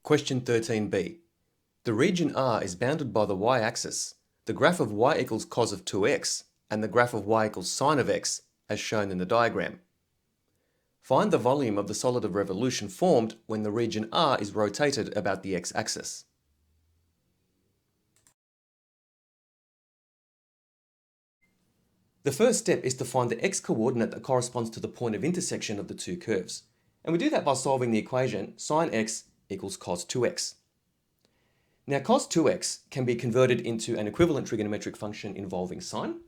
Question 13b. The region R is bounded by the y-axis, the graph of y equals cos of 2x, and the graph of y equals sine of x, as shown in the diagram. Find the volume of the solid of revolution formed when the region R is rotated about the x-axis. The first step is to find the x-coordinate that corresponds to the point of intersection of the two curves. And we do that by solving the equation sine x equals cos 2x. Now cos 2x can be converted into an equivalent trigonometric function involving sine.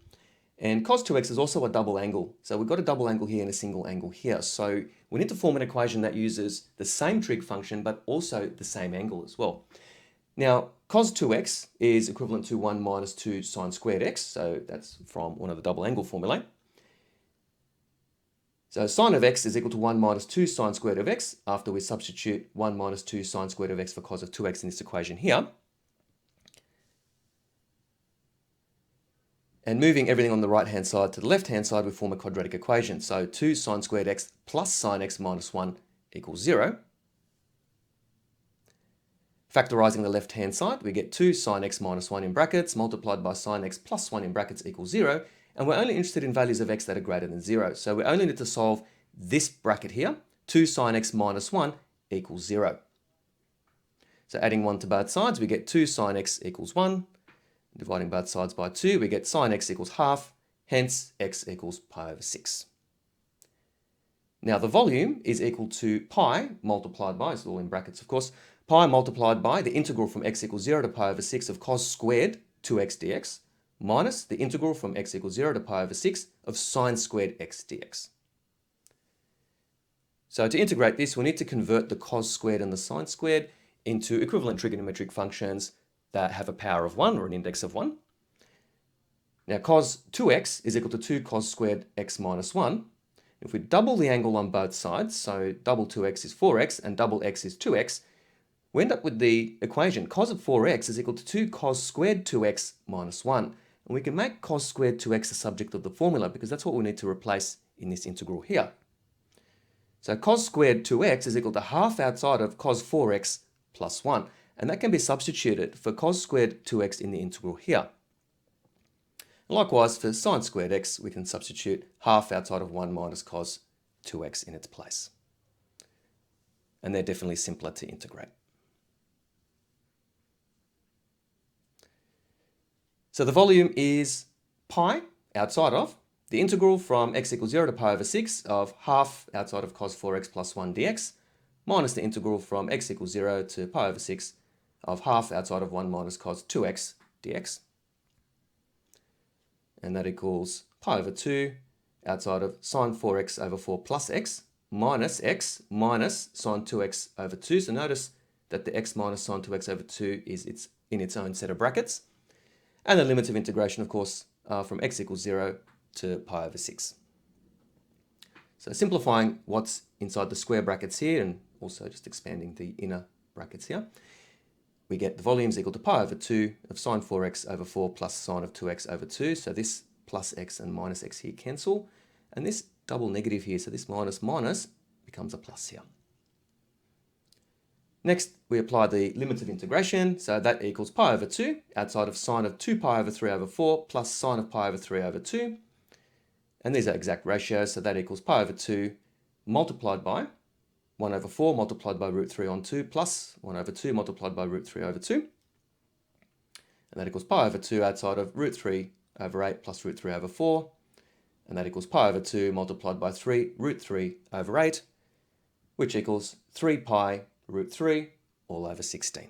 And cos 2x is also a double angle. So we've got a double angle here and a single angle here. So we need to form an equation that uses the same trig function but also the same angle as well. Now cos 2x is equivalent to 1 minus 2 sine squared x. So that's from one of the double angle formulae. So sine of x is equal to 1 minus 2 sine squared of x after we substitute 1 minus 2 sine squared of x for cos of 2x in this equation here. And moving everything on the right-hand side to the left-hand side, we form a quadratic equation. So 2 sine squared x plus sine x minus 1 equals 0. Factorising the left-hand side, we get 2 sine x minus 1 in brackets multiplied by sine x plus 1 in brackets equals 0. And we're only interested in values of x that are greater than 0. So we only need to solve this bracket here. 2 sine x minus 1 equals 0. So adding 1 to both sides, we get 2 sine x equals 1. Dividing both sides by 2, we get sine x equals half. Hence, x equals pi over 6. Now the volume is equal to pi multiplied by, it's all in brackets of course, pi multiplied by the integral from x equals 0 to pi over 6 of cos squared 2x dx minus the integral from x equals 0 to pi over 6 of sine squared x dx. So to integrate this, we need to convert the cos squared and the sine squared into equivalent trigonometric functions that have a power of 1 or an index of 1. Now cos 2x is equal to 2 cos squared x minus 1. If we double the angle on both sides, so double 2x is 4x and double x is 2x, we end up with the equation cos of 4x is equal to 2 cos squared 2x minus 1. And we can make cos squared 2x the subject of the formula because that's what we need to replace in this integral here. So cos squared 2x is equal to half outside of cos 4x plus 1. And that can be substituted for cos squared 2x in the integral here. Likewise, for sine squared x, we can substitute half outside of 1 minus cos 2x in its place. And they're definitely simpler to integrate. So the volume is pi outside of the integral from x equals 0 to pi over 6 of half outside of cos 4x plus 1 dx minus the integral from x equals 0 to pi over 6 of half outside of 1 minus cos 2x dx. And that equals pi over 2 outside of sine 4x over 4 plus x minus sine 2x over 2. So notice that the x minus sine 2x over 2 is in its own set of brackets. And the limits of integration, of course, are from x equals 0 to pi over 6. So simplifying what's inside the square brackets here and also just expanding the inner brackets here, we get the volume is equal to pi over 2 of sine 4x over 4 plus sine of 2x over 2. So this plus x and minus x here cancel. And this double negative here, so this minus becomes a plus here. Next, we apply the limits of integration. So that equals pi over 2 outside of sine of 2 pi over 3 over 4 plus sine of pi over 3 over 2. And these are exact ratios. So that equals pi over 2 multiplied by 1 over 4 multiplied by root 3 on 2 plus 1 over 2 multiplied by root 3 over 2. And that equals pi over 2 outside of root 3 over 8 plus root 3 over 4. And that equals pi over 2 multiplied by 3 root 3 over 8, which equals 3 pi root 3 all over 16.